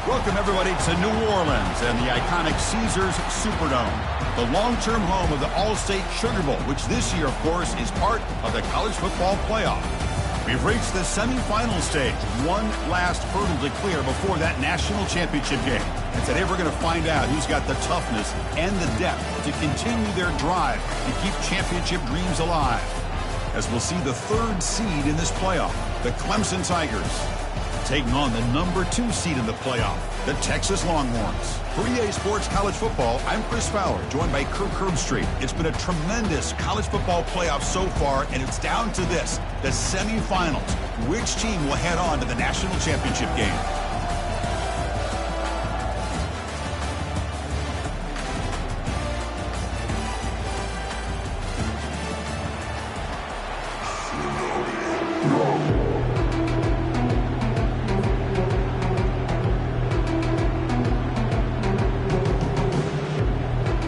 Welcome, everybody, to New Orleans and the iconic Caesars Superdome, the long-term home of the All-State Sugar Bowl, which this year, of course, is part of the college football playoff. We've reached the semifinal stage, one last hurdle to clear before that national championship game. And today we're going to find out who's got the toughness and the depth to continue their drive to keep championship dreams alive. As we'll see the third seed in this playoff, the Clemson Tigers, taking on the number 2 seed in the playoff, the Texas Longhorns. For EA Sports College Football, I'm Chris Fowler, joined by Kirk Herbstreit. It's been a tremendous college football playoff so far, and it's down to this, the semifinals. Which team will head on to the national championship game?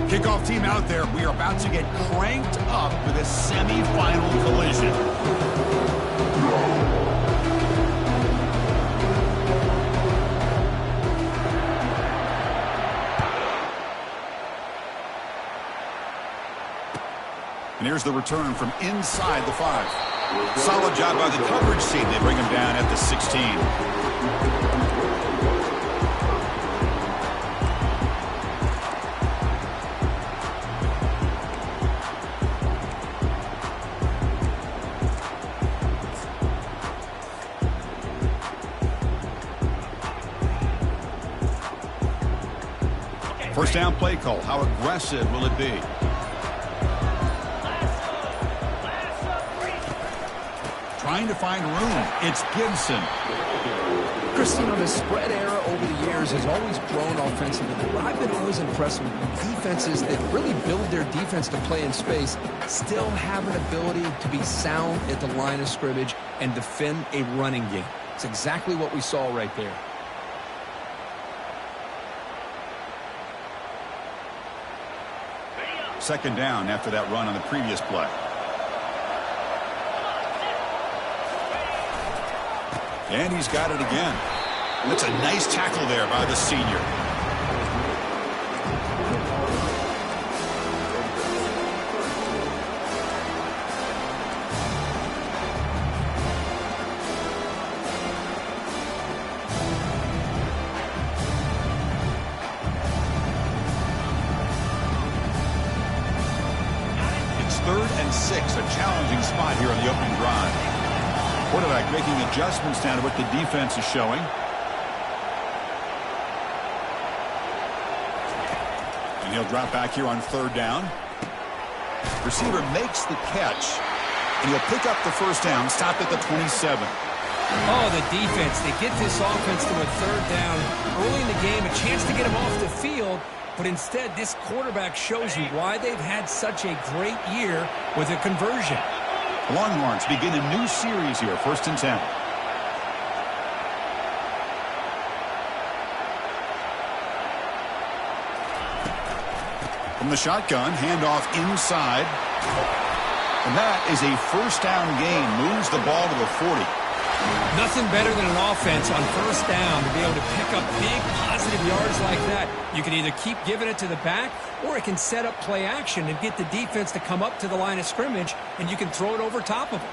Kickoff team out there. We are about to get cranked up with a semifinal collision. And here's the return from inside the 5. Solid job by the coverage team. They bring him down at the 16. First down play call. How aggressive will it be? Trying to find room. It's Gibson. Chris, the spread era over the years has always grown offensively. But I've been always impressed with defenses that really build their defense to play in space, still have an ability to be sound at the line of scrimmage and defend a running game. It's exactly what we saw right there. Second down after that run on the previous play. And he's got it again. That's a nice tackle there by the senior. Third and 6, a challenging spot here on the opening drive. Quarterback making adjustments down to what the defense is showing. And he'll drop back here on third down. Receiver makes the catch, and he'll pick up the first down, stop at the 27. Oh, the defense. They get this offense to a third down early in the game, a chance to get him off the field. But instead, this quarterback shows you why they've had such a great year with a conversion. Longhorns begin a new series here, 1st and 10. From the shotgun, handoff inside. And that is a first down gain. Moves the ball to the 40. Nothing better than an offense on first down to be able to pick up big positive yards like that. You can either keep giving it to the back, or it can set up play action and get the defense to come up to the line of scrimmage, and you can throw it over top of them.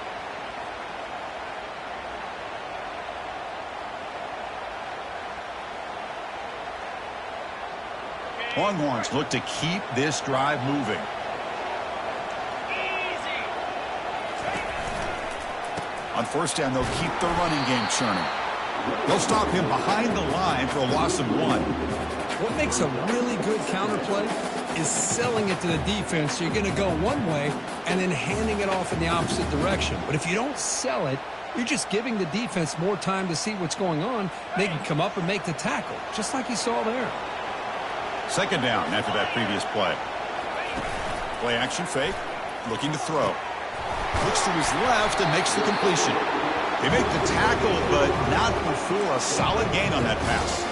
Longhorns look to keep this drive moving. On first down, they'll keep the running game churning. They'll stop him behind the line for a loss of 1. What makes a really good counterplay is selling it to the defense. So you're going to go one way and then handing it off in the opposite direction. But if you don't sell it, you're just giving the defense more time to see what's going on. They can come up and make the tackle, just like you saw there. Second down after that previous play. Play action fake, looking to throw. Looks to his left and makes the completion. They make the tackle, but not before a solid gain on that pass.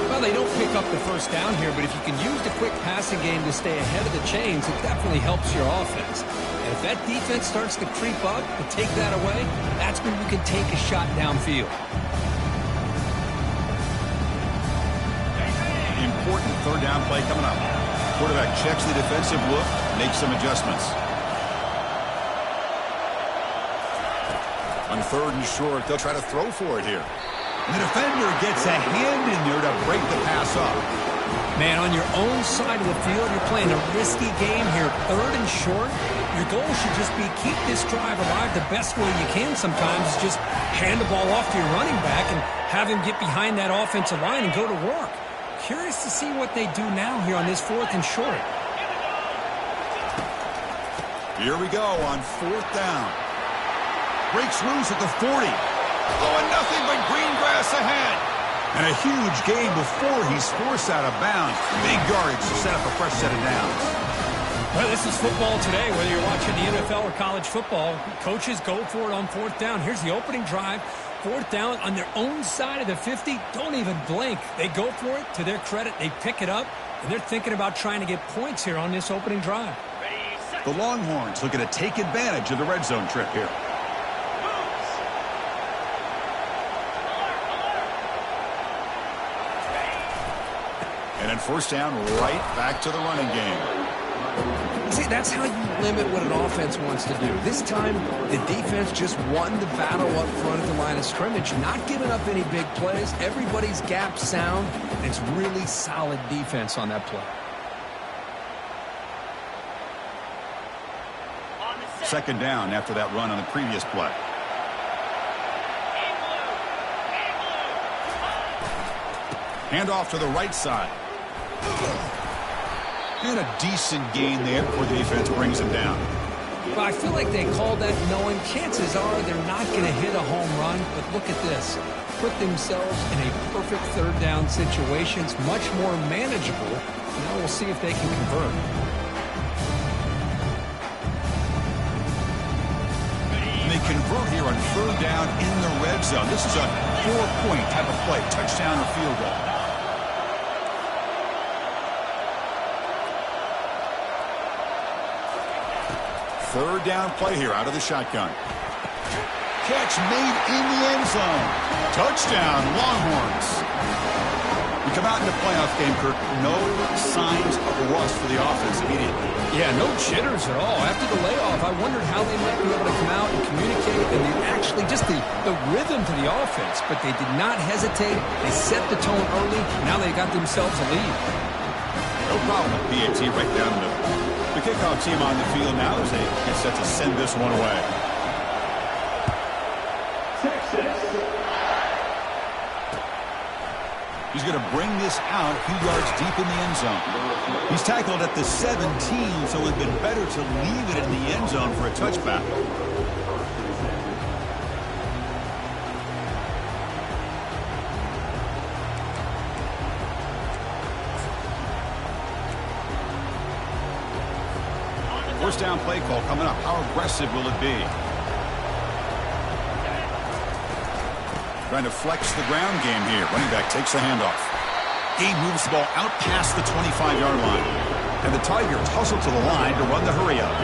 Well, they don't pick up the first down here, but if you can use the quick passing game to stay ahead of the chains, it definitely helps your offense. And if that defense starts to creep up and take that away, that's when you can take a shot downfield. Important third down play coming up. Quarterback checks the defensive look, makes some adjustments. On third and short, they'll try to throw for it here. And the defender gets a hand in there to break the pass up. Man, on your own side of the field, you're playing a risky game here. Third and short, your goal should just be keep this drive alive the best way you can sometimes. Is just hand the ball off to your running back and have him get behind that offensive line and go to work. Curious to see what they do now here on this fourth and short. Here we go on fourth down. Breaks loose at the 40. Oh, and nothing but green grass ahead. And a huge gain before he's forced out of bounds. Big yardage to set up a fresh set of downs. Well, this is football today, whether you're watching the NFL or college football. Coaches go for it on fourth down. Here's the opening drive. Fourth down on their own side of the 50. Don't even blink. They go for it. To their credit, they pick it up, and they're thinking about trying to get points here on this opening drive. The Longhorns looking to take advantage of the red zone trip here. And then first down, right back to the running game. See, that's how you limit what an offense wants to do. This time, the defense just won the battle up front at the line of scrimmage, not giving up any big plays. Everybody's gap sound. It's really solid defense on that play. Second down after that run on the previous play. Handoff to the right side. And a decent gain there before the defense brings him down. Well, I feel like they called that knowing chances are they're not going to hit a home run. But look at this. Put themselves in a perfect third down situation. It's much more manageable. Now we'll see if they can convert. And they convert here on third down in the red zone. This is a 4-point type of play. Touchdown or field goal. Third down play here out of the shotgun. Catch made in the end zone. Touchdown, Longhorns. We come out in the playoff game, Kirk. No signs of rust for the offense immediately. Yeah, no jitters at all. After the layoff, I wondered how they might be able to come out and communicate and actually just the rhythm to the offense. But they did not hesitate. They set the tone early. Now they got themselves a lead. No problem with PAT right down the middle. The kickoff team on the field now as they get set to send this one away. He's going to bring this out a few yards deep in the end zone. He's tackled at the 17, so it would have been better to leave it in the end zone for a touchback. First down play call coming up. How aggressive will it be? Trying to flex the ground game here. Running back takes the handoff. He moves the ball out past the 25-yard line. And the Tigers hustle to the line to run the hurry up.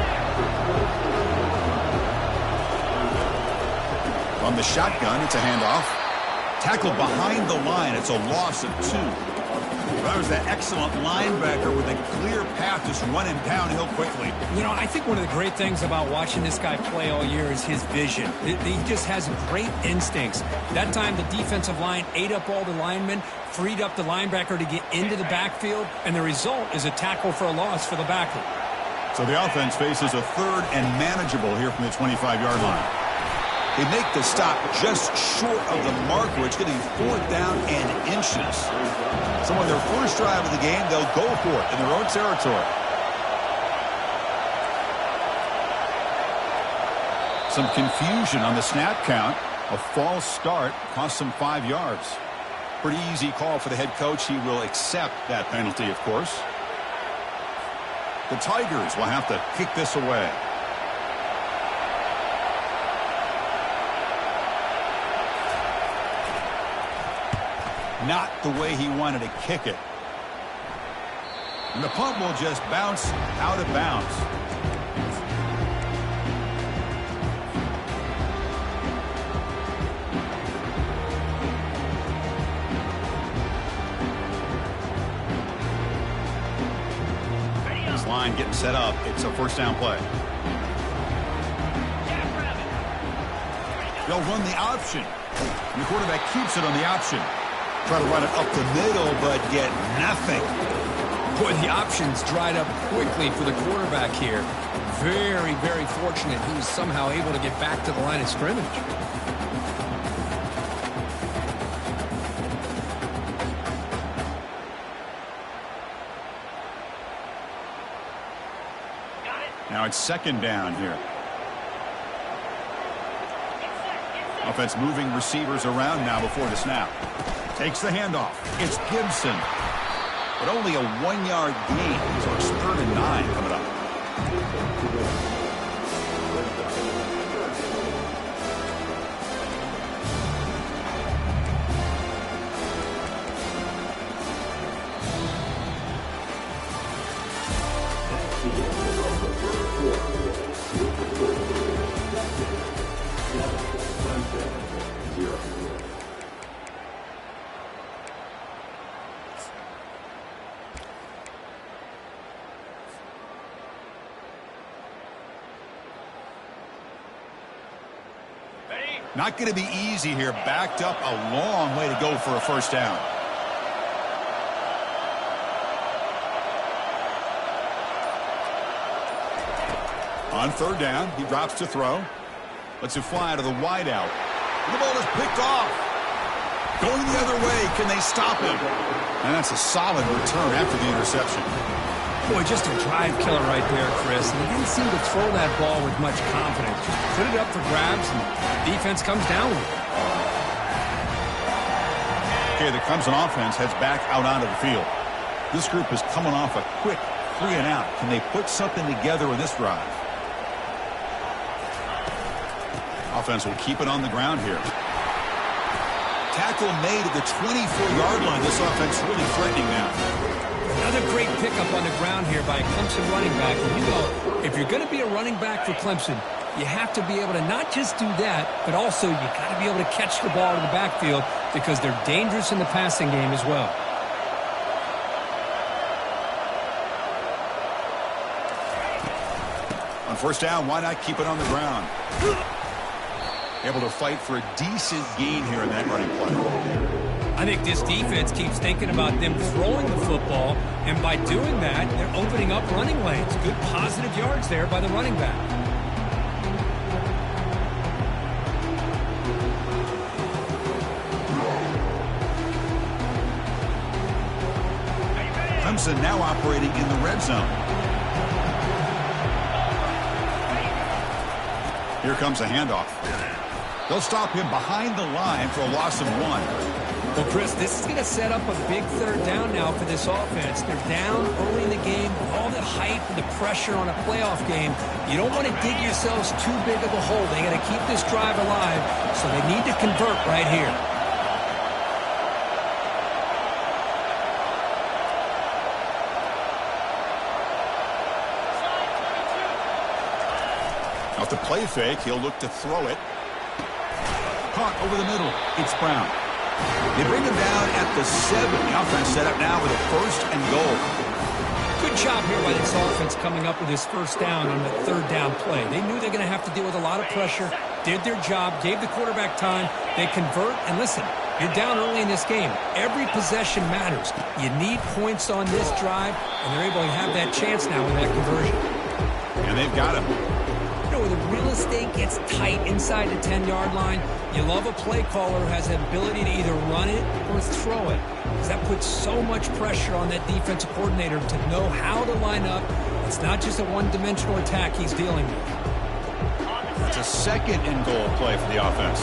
On the shotgun, it's a handoff. Tackled behind the line. It's a loss of 2. That was that excellent linebacker with a clear path just running downhill quickly. You know, I think one of the great things about watching this guy play all year is his vision. He just has great instincts. That time, the defensive line ate up all the linemen, freed up the linebacker to get into the backfield, and the result is a tackle for a loss for the backer. So the offense faces a third and manageable here from the 25-yard line. They make the stop just short of the marker. It's getting fourth down and inches. So on their first drive of the game, they'll go for it in their own territory. Some confusion on the snap count. A false start cost them 5 yards. Pretty easy call for the head coach. He will accept that penalty, of course. The Tigers will have to kick this away. Not the way he wanted to kick it. And the punt will just bounce out of bounds. line getting set up. It's a first down play. They'll run the option. And the quarterback keeps it on the option. Try to run it up the middle, but get nothing. Boy, the options dried up quickly for the quarterback here. Very, very fortunate he was somehow able to get back to the line of scrimmage. Now it's second down here. Offense moving receivers around now before the snap. Takes the handoff. It's Gibson. But only a 1-yard gain. So it's 3rd and 9 coming up. Not going to be easy here. Backed up a long way to go for a first down. On 3rd down, he drops to throw. Lets it fly out of the wideout. The ball is picked off. Going the other way. Can they stop him? And that's a solid return after the interception. Boy, just a drive killer right there, Chris. And he didn't seem to throw that ball with much confidence. Just put it up for grabs, and defense comes down with it. Okay, the Clemson offense heads back out onto the field. This group is coming off a quick 3 and out. Can they put something together in this drive? Offense will keep it on the ground here. Tackle made at the 24-yard line. This offense really threatening now. Another great pickup on the ground here by a Clemson running back. And you know, if you're going to be a running back for Clemson, you have to be able to not just do that, but also you got to be able to catch the ball in the backfield because they're dangerous in the passing game as well. On first down, why not keep it on the ground? Able to fight for a decent gain here in that running play. I think this defense keeps thinking about them throwing the football, and by doing that, they're opening up running lanes. Good positive yards there by the running back. Clemson now operating in the red zone. Here comes a handoff. They'll stop him behind the line for a loss of 1. Well, Chris, this is going to set up a big 3rd down now for this offense. They're down early in the game. All the hype and the pressure on a playoff game. You don't want to dig yourselves too big of a hole. They got to keep this drive alive, so they need to convert right here. Off the play fake, he'll look to throw it. Caught over the middle. It's Brown. They bring him down at the 7. The offense set up now with a 1st and goal. Good job here by this offense coming up with this first down on the 3rd down play. They knew they were going to have to deal with a lot of pressure, did their job, gave the quarterback time. They convert, and listen, you're down early in this game. Every possession matters. You need points on this drive, and they're able to have that chance now with that conversion. And they've got him. Where the real estate gets tight inside the 10-yard line, you love a play caller who has the ability to either run it or throw it. Because that puts so much pressure on that defensive coordinator to know how to line up. It's not just a one-dimensional attack he's dealing with. It's a 2nd and goal play for the offense.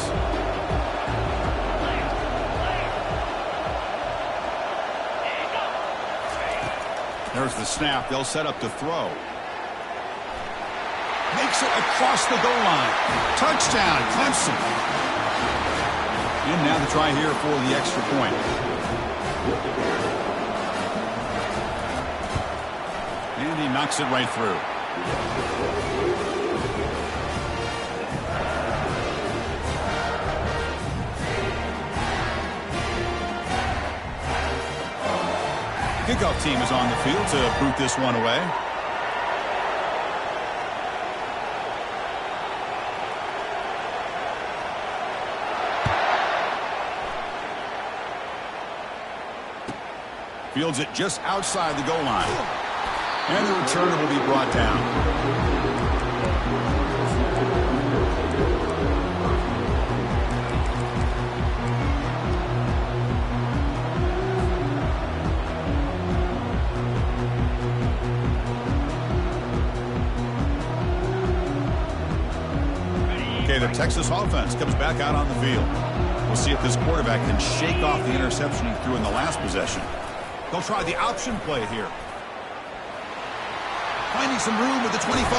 There's the snap. They'll set up to throw. Makes it across the goal line. Touchdown, Clemson. And now the try here for the extra point. And he knocks it right through. Kickoff team is on the field to boot this one away. Fields it just outside the goal line. And the returner will be brought down. Okay, the Texas offense comes back out on the field. We'll see if this quarterback can shake off the interception he threw in the last possession. They'll try the option play here. Finding some room with the 25.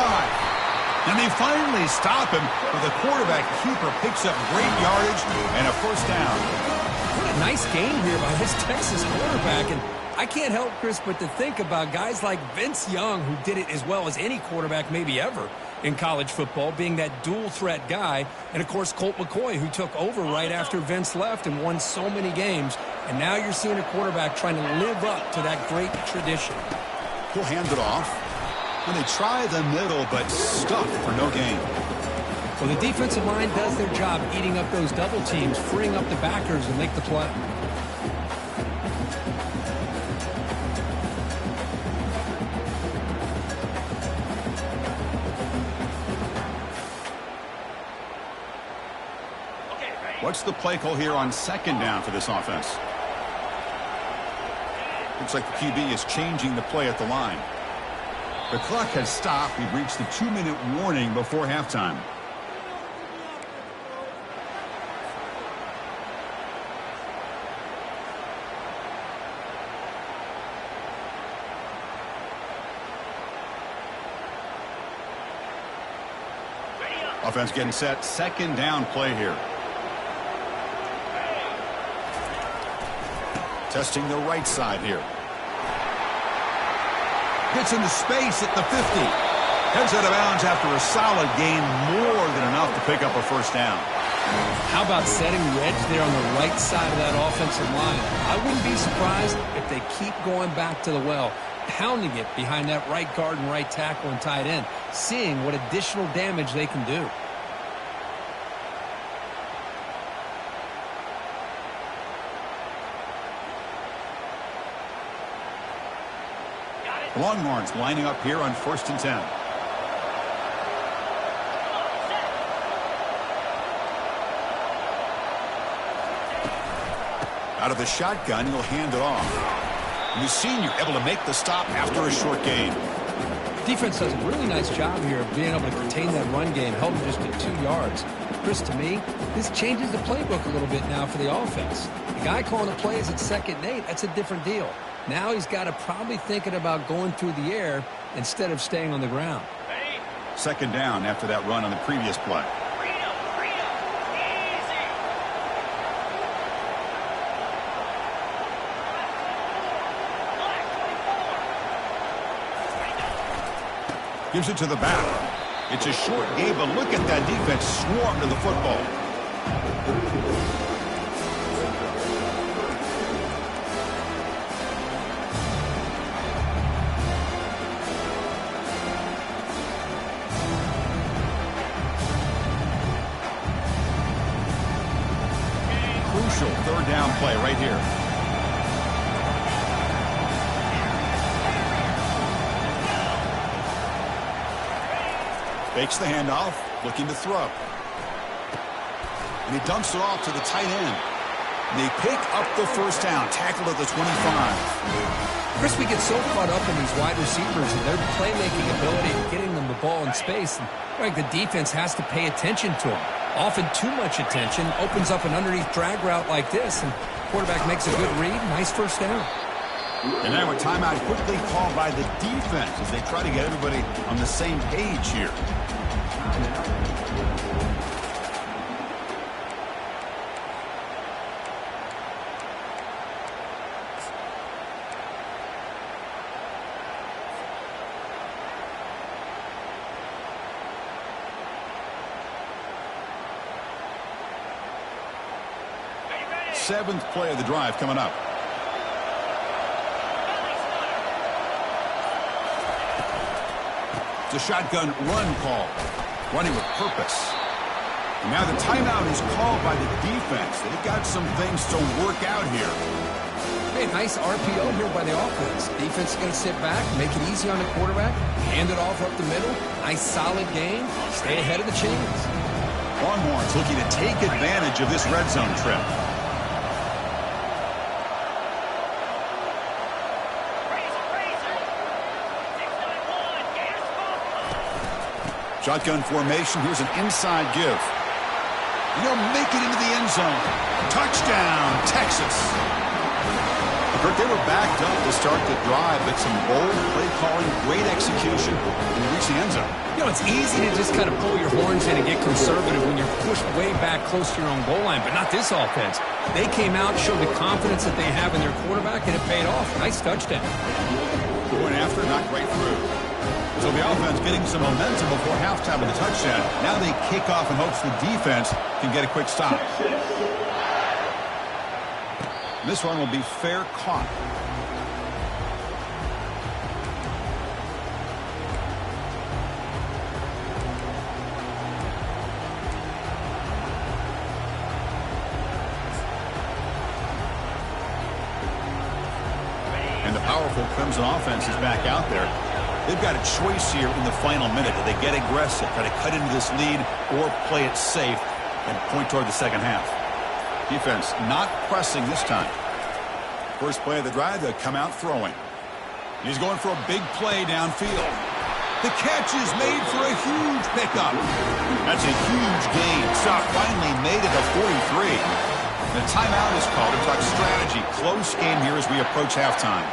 And they finally stop him, but the quarterback keeper picks up great yardage and a first down. What a nice game here by this Texas quarterback. And I can't help, Chris, but to think about guys like Vince Young, who did it as well as any quarterback maybe ever in college football, being that dual-threat guy. And, of course, Colt McCoy, who took over right after Vince left and won so many games. And now you're seeing a quarterback trying to live up to that great tradition. He'll hand it off. And they try the middle, but stuck for no gain. Well, the defensive line does their job eating up those double teams, freeing up the backers and make the play. What's the play call here on second down for this offense? Looks like the QB is changing the play at the line. The clock has stopped. We've reached the 2-minute warning before halftime. Offense getting set. Second down play here. Testing the right side here. Gets into space at the 50. Heads out of bounds after a solid gain, more than enough to pick up a first down. How about setting the edge there on the right side of that offensive line? I wouldn't be surprised if they keep going back to the well, pounding it behind that right guard and right tackle and tight end, seeing what additional damage they can do. Longhorns lining up here on 1st and 10. Out of the shotgun, he'll hand it off. And the senior able to make the stop after a short gain. Defense does a really nice job here of being able to contain that run game, held him just at 2 yards. Chris, to me, this changes the playbook a little bit now for the offense. The guy calling the plays at 2nd and 8, that's a different deal. Now he's got to probably thinking about going through the air instead of staying on the ground. Second down after that run on the previous play. Gives it to the back. It's a short game, but look at that defense swarm to the football. Crucial third down play right here. Fakes the handoff, looking to throw. And he dumps it off to the tight end. And they pick up the first down, tackled at the 25. Chris, we get so caught up in these wide receivers and their playmaking ability and getting them the ball in space. And like the defense has to pay attention to them. Often too much attention, opens up an underneath drag route like this, and quarterback makes a good read. Nice first down. And now a timeout quickly called by the defense as they try to get everybody on the same page here. Seventh play of the drive coming up. It's a shotgun run call. Running with purpose. And now the timeout is called by the defense. They've got some things to work out here. Hey, nice RPO here by the offense. Defense is going to sit back, make it easy on the quarterback, hand it off up the middle. Nice solid game. Stay ahead of the chains. Longhorns looking to take advantage of this red zone trip. Shotgun formation. Here's an inside give. He'll make it into the end zone. Touchdown, Texas. Kirk, they were backed up to start the drive, but some bold play calling, great execution, and they reach the end zone. You know, it's easy to just kind of pull your horns in and get conservative when you're pushed way back close to your own goal line, but not this offense. They came out, showed the confidence that they have in their quarterback, and it paid off. Nice touchdown. Going after, not quite through. So the offense getting some momentum before halftime with the touchdown. Now they kick off in hopes the defense can get a quick stop. This one will be fair caught. And the powerful Clemson offense is back out there. They've got a choice here in the final minute. Do they get aggressive, try to cut into this lead, or play it safe and point toward the second half? Defense not pressing this time. First play of the drive, they'll come out throwing. He's going for a big play downfield. The catch is made for a huge pickup. That's a huge gain. Stop finally made it to 43. The timeout is called to talk strategy. Close game here as we approach halftime.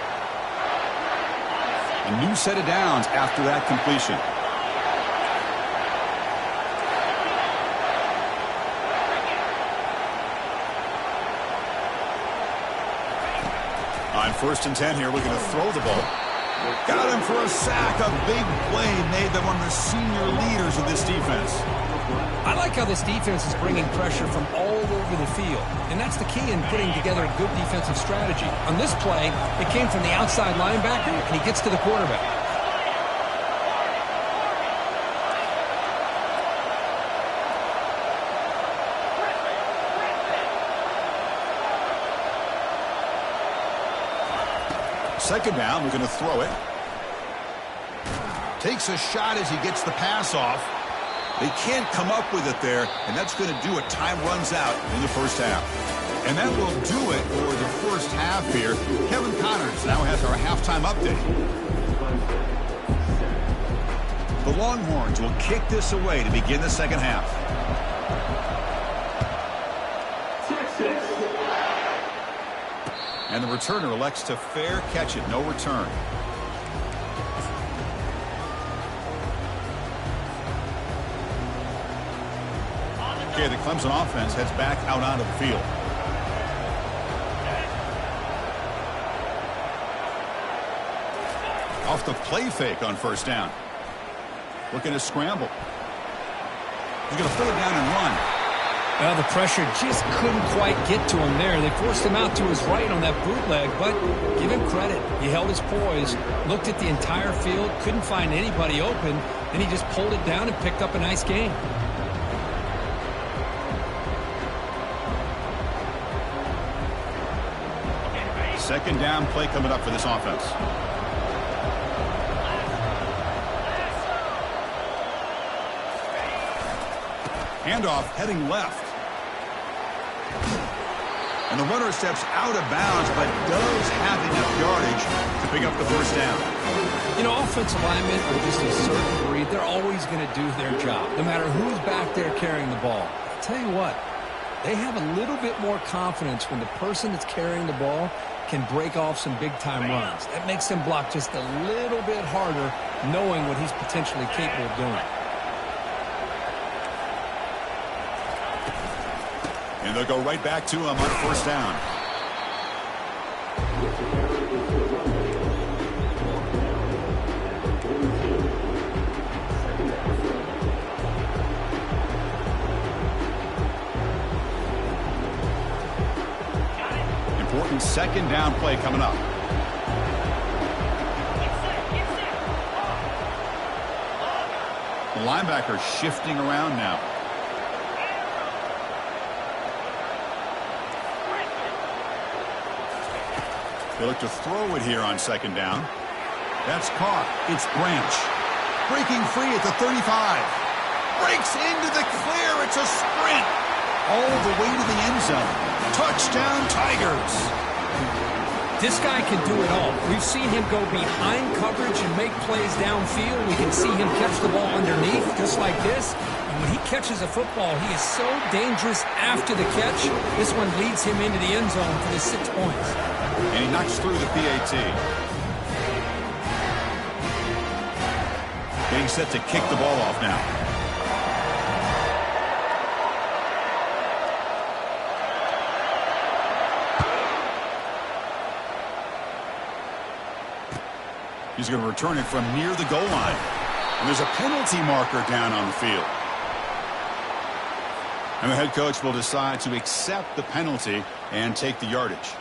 A new set of downs after that completion. On 1st and 10 here, looking to throw the ball. Got him for a sack. A big play made by one of the senior leaders of this defense. I like how this defense is bringing pressure from all over the field, and that's the key in putting together a good defensive strategy. On this play, it came from the outside linebacker, and he gets to the quarterback. Second down, we're going to throw it. Takes a shot as he gets the pass off. They can't come up with it there, and that's going to do it. Time runs out in the first half. And that will do it for the first half here. Kevin Connors now has our halftime update. The Longhorns will kick this away to begin the second half. And the returner elects to fair catch it. No return. Okay, the Clemson offense heads back out onto the field. Off the play fake on first down. Looking to scramble. He's going to pull it down and run. Well, the pressure just couldn't quite get to him there. They forced him out to his right on that bootleg, but give him credit. He held his poise, looked at the entire field, couldn't find anybody open, and he just pulled it down and picked up a nice gain. Second down play coming up for this offense. Handoff heading left. And the runner steps out of bounds, but does have enough yardage to pick up the first down. You know, offensive linemen are just a certain breed. They're always going to do their job, no matter who's back there carrying the ball. I'll tell you what, they have a little bit more confidence when the person that's carrying the ball can break off some big-time runs. That makes them block just a little bit harder, knowing what he's potentially capable of doing. And they'll go right back to him on first down. Important second down play coming up. The linebacker shifting around now. They look to throw it here on second down. That's caught. It's Branch. Breaking free at the 35. Breaks into the clear. It's a sprint. All the way to the end zone. Touchdown, Tigers. This guy can do it all. We've seen him go behind coverage and make plays downfield. We can see him catch the ball underneath, just like this. And when he catches a football, he is so dangerous after the catch. This one leads him into the end zone for the 6 points. And he knocks through the PAT. Getting set to kick the ball off now. He's going to return it from near the goal line. And there's a penalty marker down on the field. And the head coach will decide to accept the penalty and take the yardage.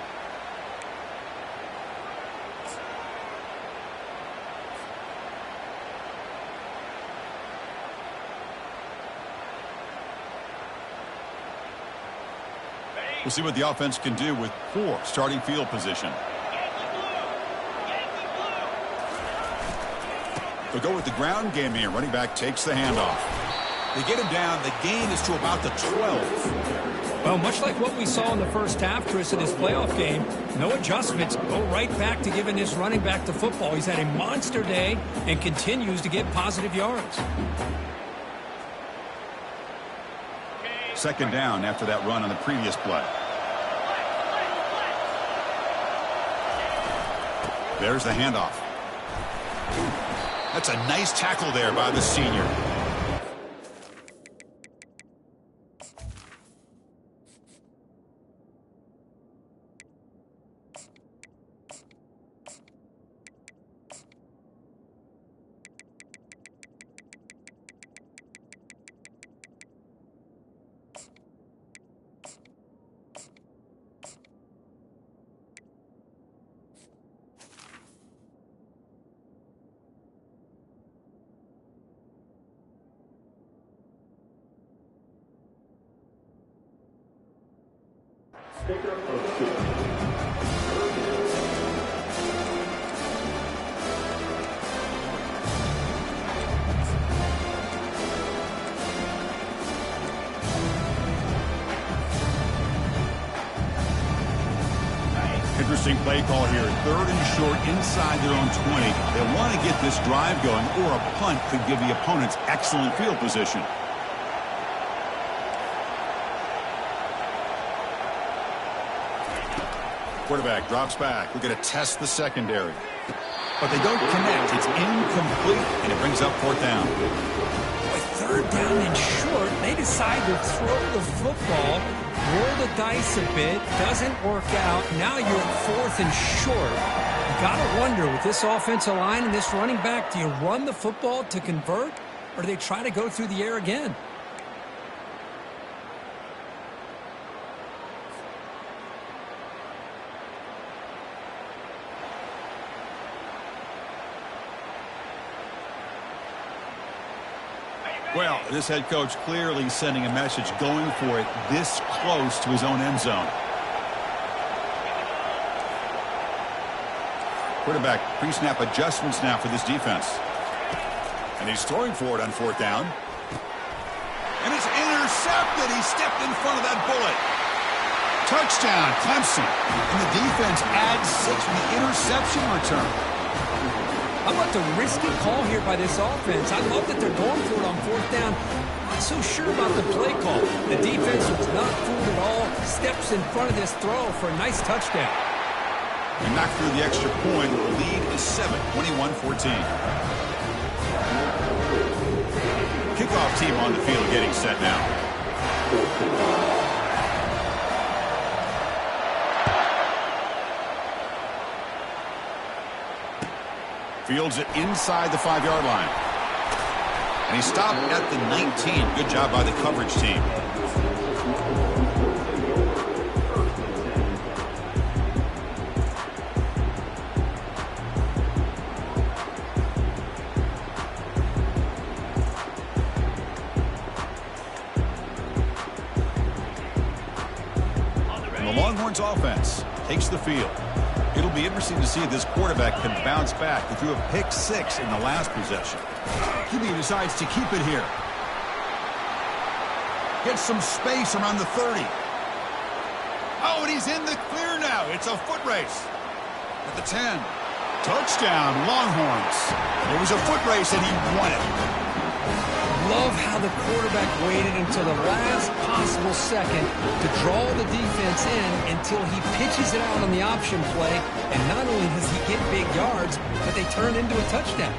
We'll see what the offense can do with poor starting field position. They'll go with the ground game here. Running back takes the handoff. They get him down. The gain is to about the 12. Well, much like what we saw in the first half, Chris, in this playoff game, no adjustments. Go right back to giving this running back the football. He's had a monster day and continues to get positive yards. Second down after that run on the previous play. There's the handoff. That's a nice tackle there by the senior. Interesting play call here. 3rd and short inside their own 20. They want to get this drive going, or a punt could give the opponents excellent field position. Quarterback drops back. We're going to test the secondary. But they don't connect. It's incomplete, and it brings up 4th down. With 3rd down and short, they decide to throw the football, roll the dice a bit, doesn't work out. Now you're at 4th and short. You got to wonder, with this offensive line and this running back, do you run the football to convert, or do they try to go through the air again? Well, this head coach clearly sending a message, going for it this close to his own end zone. Quarterback pre-snap adjustments now for this defense. And he's throwing for it on 4th down. And it's intercepted. He stepped in front of that bullet. Touchdown, Clemson. And the defense adds 6 with the interception return. How about the risky call here by this offense? I love that they're going for it on 4th down. Not so sure about the play call. The defense was not fooled at all. Steps in front of this throw for a nice touchdown. And knocked through the extra point. The lead is 7, 21-14. Kickoff team on the field getting set now. Fields it inside the 5-yard line. And he stopped at the 19. Good job by the coverage team. And the Longhorns offense takes the field. It'll be interesting to see if this quarterback can bounce back. He threw a pick 6 in the last possession. QB decides to keep it here. Gets some space around the 30. Oh, and he's in the clear now. It's a foot race. At the 10. Touchdown, Longhorns. It was a foot race, and he won it. Love how the quarterback waited until the last possible second to draw the defense in until he pitches it out on the option play. And not only does he get big yards, but they turn into a touchdown.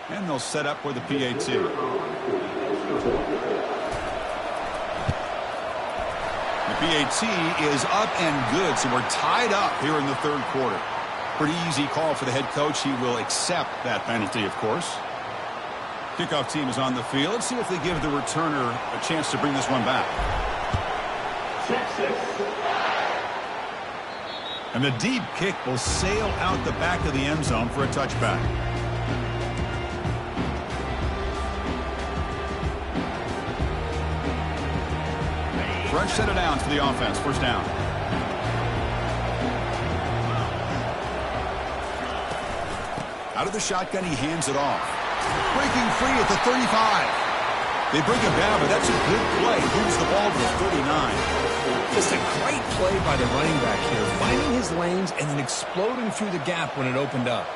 And they'll set up for the PAT. The PAT is up and good, so we're tied up here in the third quarter. Pretty easy call for the head coach. He will accept that penalty, of course. Kickoff team is on the field. Let's see if they give the returner a chance to bring this one back. And the deep kick will sail out the back of the end zone for a touchback. Fresh set of downs for the offense. First down. Out of the shotgun, he hands it off. Breaking free at the 35. They bring him down, but that's a good play. Moves the ball to the 39. Just a great play by the running back here, finding his lanes and then exploding through the gap when it opened up.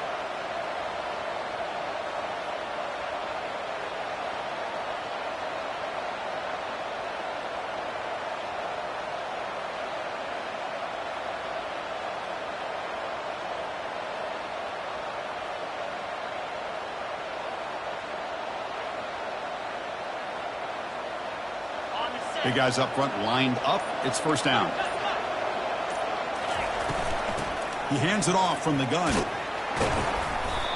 Big guys up front lined up. It's first down. He hands it off from the gun.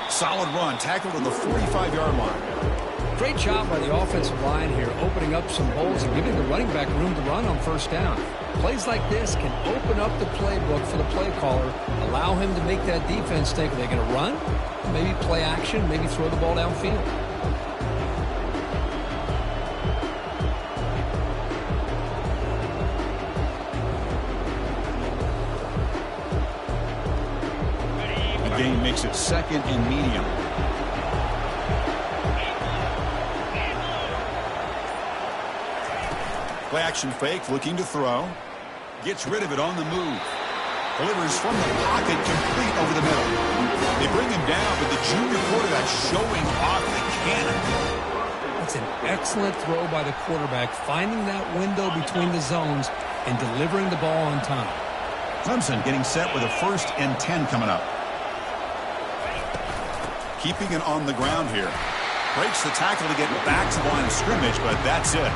Solid run. Tackled at the 45-yard line. Great job by the offensive line here, opening up some holes and giving the running back room to run on first down. Plays like this can open up the playbook for the play caller, allow him to make that defense think, are they going to run? Maybe play action, maybe throw the ball downfield. Game makes it second and medium. Play action fake, looking to throw. Gets rid of it on the move. Delivers from the pocket, complete over the middle. They bring him down, but the junior quarterback showing off the cannon. That's an excellent throw by the quarterback, finding that window between the zones and delivering the ball on time. Clemson getting set with a 1st and 10 coming up. Keeping it on the ground here. Breaks the tackle to get back to the line of scrimmage, but that's it.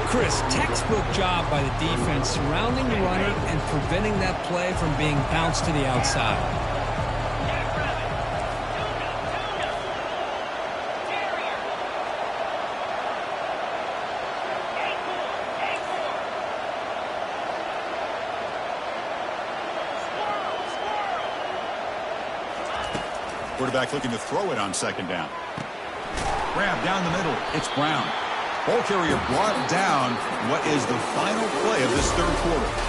Chris, textbook job by the defense surrounding the runner and preventing that play from being bounced to the outside. Quarterback looking to throw it on second down. Grab down the middle. It's Brown. Ball carrier brought down. What is the final play of this third quarter?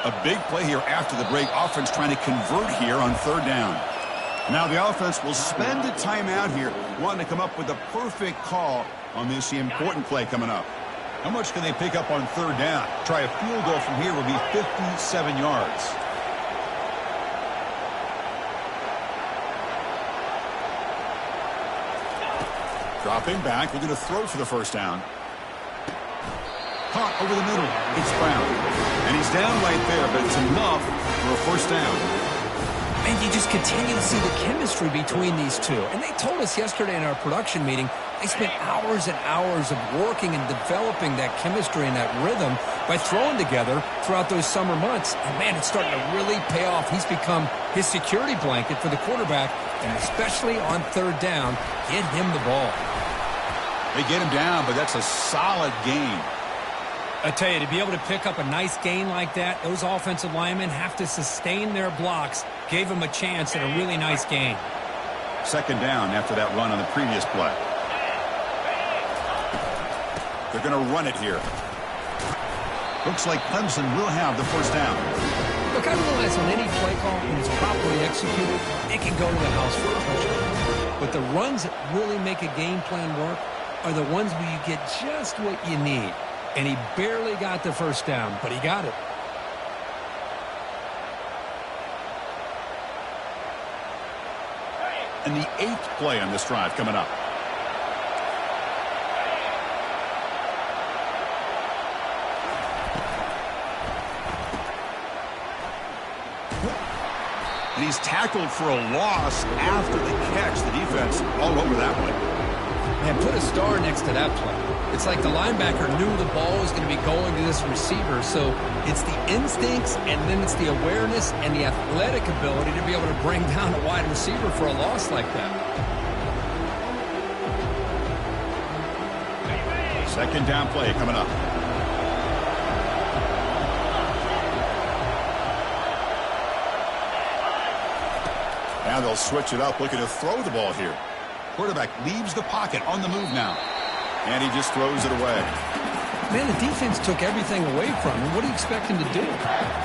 A big play here after the break. Offense trying to convert here on third down. Now the offense will spend a timeout here, wanting to come up with a perfect call on this important play coming up. How much can they pick up on third down? Try a field goal from here will be 57 yards. Dropping back, we're going to throw for the first down. Caught over the middle. It's Brown. And he's down right there, but it's enough for a first down. And you just continue to see the chemistry between these two. And they told us yesterday in our production meeting, they spent hours and hours of working and developing that chemistry and that rhythm by throwing together throughout those summer months. And, man, it's starting to really pay off. He's become his security blanket for the quarterback, and especially on third down, get him the ball. They get him down, but that's a solid gain. I tell you, to be able to pick up a nice gain like that, those offensive linemen have to sustain their blocks. Gave him a chance at a really nice gain. Second down after that run on the previous play. They're going to run it here. Looks like Clemson will have the first down. Look, I realize on any play call, when it's properly executed, it can go to the house for a touchdown. But the runs that really make a game plan work are the ones where you get just what you need. And he barely got the first down, but he got it. And the 8th play on this drive coming up. And he's tackled for a loss after the catch. The defense all over that one. And put a star next to that play. It's like the linebacker knew the ball was going to be going to this receiver. So it's the instincts, and then it's the awareness and the athletic ability to be able to bring down a wide receiver for a loss like that. Second down play coming up. Now they'll switch it up, looking to throw the ball here. Quarterback leaves the pocket on the move now. And he just throws it away. Man, the defense took everything away from him. What do you expect him to do?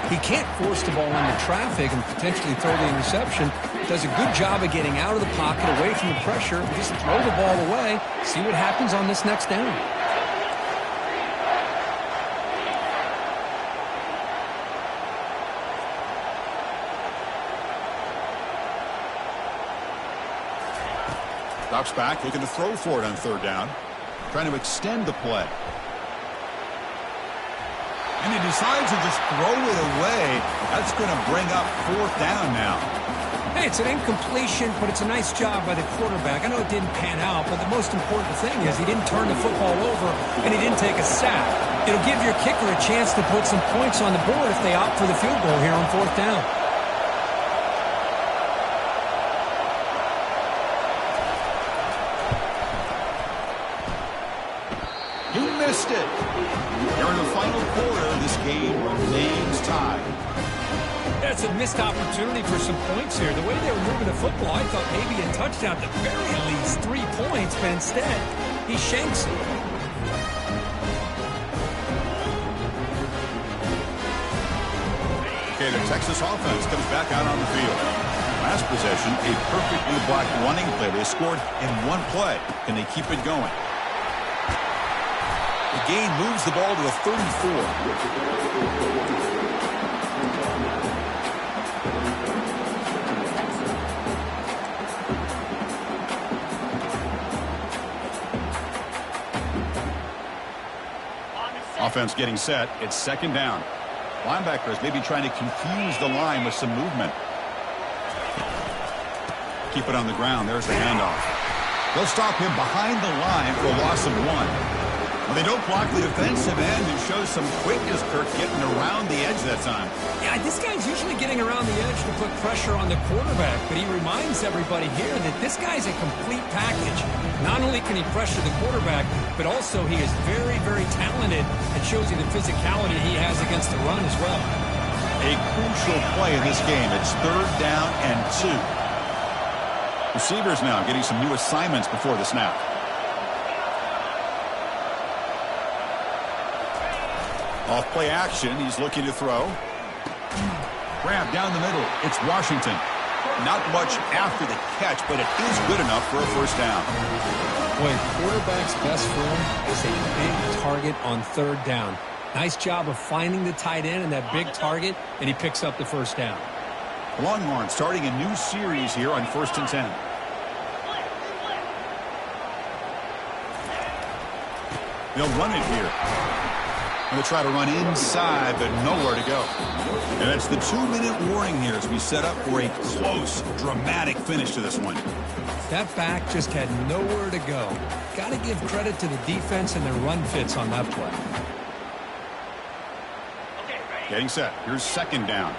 He can't force the ball into traffic and potentially throw the interception. Does a good job of getting out of the pocket, away from the pressure, and just throw the ball away. See what happens on this next down. Drops back, looking to throw for it on third down. Trying to extend the play. And he decides to just throw it away. That's going to bring up fourth down now. Hey, it's an incompletion, but it's a nice job by the quarterback. I know it didn't pan out, but the most important thing is he didn't turn the football over and he didn't take a sack. It'll give your kicker a chance to put some points on the board if they opt for the field goal here on fourth down. Missed it. During the final quarter, this game remains tied. That's a missed opportunity for some points here. The way they were moving the football, I thought maybe a touchdown, at the very least 3 points, but instead, he shanks it. Okay, the Texas offense comes back out on the field. Last possession, a perfectly blocked running play. They scored in one play. Can they keep it going? The gain moves the ball to the 34. Offense getting set. It's second down. Linebackers maybe trying to confuse the line with some movement. Keep it on the ground. There's the handoff. They'll stop him behind the line for a loss of 1. Well, they don't block the defensive end and show some quickness, Kirk, getting around the edge that time. Yeah, this guy's usually getting around the edge to put pressure on the quarterback, but he reminds everybody here that this guy's a complete package. Not only can he pressure the quarterback, but also he is very, very talented and shows you the physicality he has against the run as well. A crucial play in this game. It's third down and 2. Receivers now getting some new assignments before the snap. Off play action, he's looking to throw. Grab down the middle. It's Washington. Not much after the catch, but it is good enough for a first down. Boy, quarterback's best friend is a big target on third down. Nice job of finding the tight end and that big target, and he picks up the first down. Longhorns starting a new series here on 1st and 10. They'll run it here. Going to try to run inside, but nowhere to go. And that's the 2-minute warning here as we set up for a close, dramatic finish to this one. That back just had nowhere to go. Got to give credit to the defense and their run fits on that play. Getting set. Here's second down.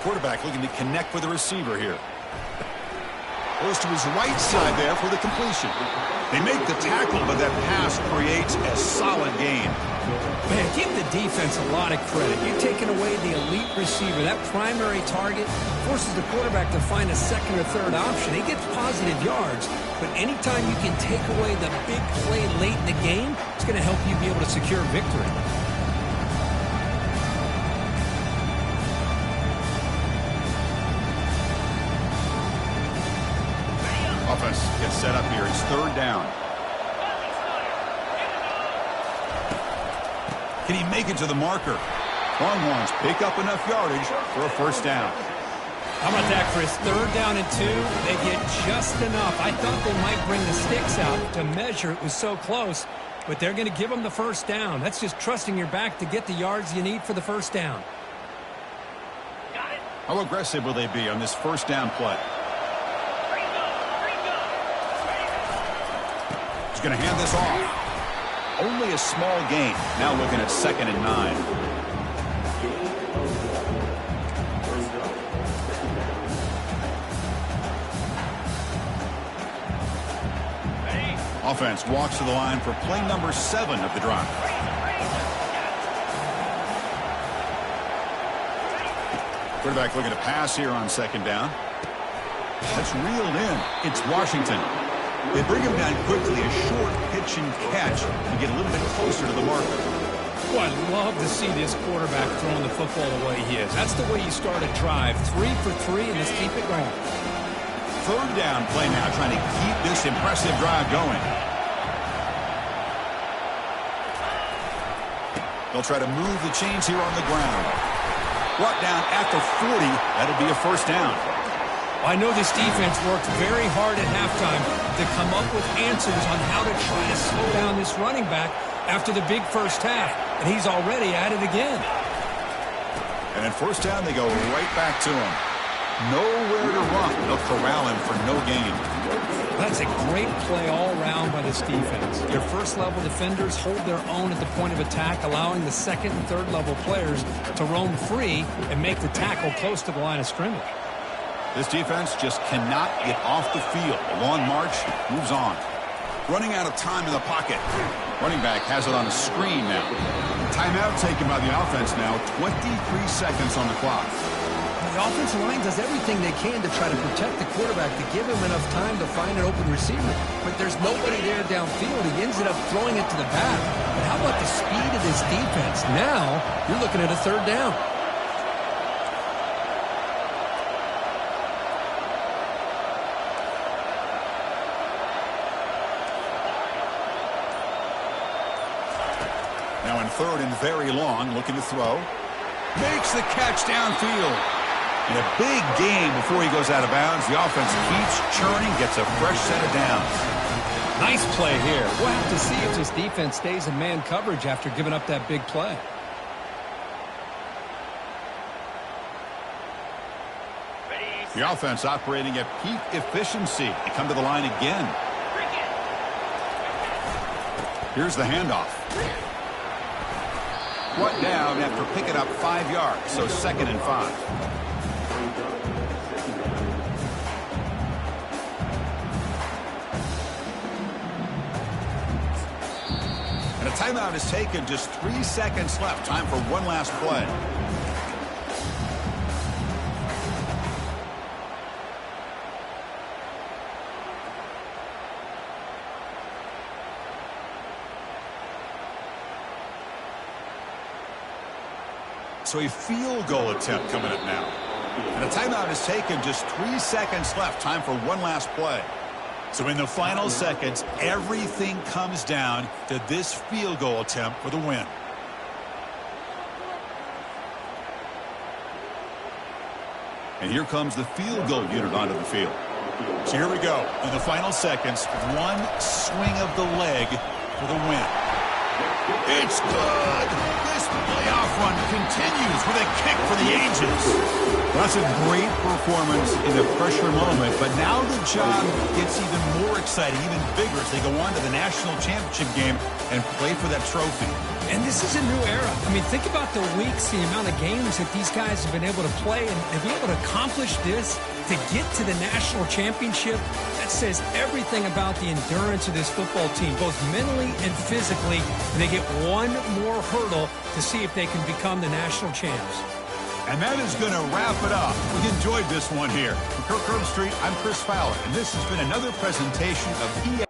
Quarterback looking to connect with the receiver here. Goes to his right side there for the completion. They make the tackle, but that pass creates a solid gain. Man, give the defense a lot of credit. You're taking away the elite receiver. That primary target forces the quarterback to find a second or third option. He gets positive yards, but anytime you can take away the big play late in the game, it's going to help you be able to secure victory. Offense gets set up here. It's third down. Can he make it to the marker? Longhorns pick up enough yardage for a first down. How about that, Chris? Third down and 2. They get just enough. I thought they might bring the sticks out to measure. It was so close, but they're going to give them the first down. That's just trusting your back to get the yards you need for the first down. How aggressive will they be on this first down play? He's going to hand this off. Only a small gain. Now looking at 2nd and 9. Offense walks to the line for play number 7 of the drive. Quarterback looking to pass here on 2nd down. That's reeled in. It's Washington. They bring him down quickly, a short pitch and catch to get a little bit closer to the marker. Boy, I'd love to see this quarterback throwing the football the way he is. That's the way you start a drive. 3 for 3, and just keep it going. Third down play now, trying to keep this impressive drive going. They'll try to move the chains here on the ground. Brought down at the 40. That'll be a first down. I know this defense worked very hard at halftime to come up with answers on how to try to slow down this running back after the big first half, and he's already at it again. And then first down, they go right back to him. Nowhere to run. They'll corral him for no gain. That's a great play all around by this defense. Your first-level defenders hold their own at the point of attack, allowing the second and third-level players to roam free and make the tackle close to the line of scrimmage. This defense just cannot get off the field. A long march moves on. Running out of time in the pocket. Running back has it on a screen now. Timeout taken by the offense now. 23 seconds on the clock. The offensive line does everything they can to try to protect the quarterback, to give him enough time to find an open receiver. But there's nobody there downfield. He ends up throwing it to the back. But how about the speed of this defense? Now you're looking at a third down. Now in third and very long, looking to throw. Makes the catch downfield. And a big gain before he goes out of bounds. The offense keeps churning, gets a fresh set of downs. Nice play here. We'll have to see if this defense stays in man coverage after giving up that big play. The offense operating at peak efficiency. They come to the line again. Here's the handoff. Brought down after picking up 5 yards, so 2nd and 5. And a timeout is taken. Just 3 seconds left. Time for one last play. So a field goal attempt coming up now. And a timeout is taken. Just 3 seconds left. Time for one last play. So in the final seconds, everything comes down to this field goal attempt for the win. And here comes the field goal unit onto the field. So here we go. In the final seconds, one swing of the leg for the win. It's good! This playoff run continues with a kick for the ages. Well, that's a great performance in a pressure moment, but now the job gets even more exciting, even bigger as they go on to the national championship game and play for that trophy. And this is a new era. I mean, think about the weeks, the amount of games that these guys have been able to play, and to be able to accomplish this, to get to the national championship, that says everything about the endurance of this football team, both mentally and physically. And they get one more hurdle to see if they can become the national champs. And that is going to wrap it up. We enjoyed this one here. From Kirk Street, I'm Chris Fowler, and this has been another presentation of EA.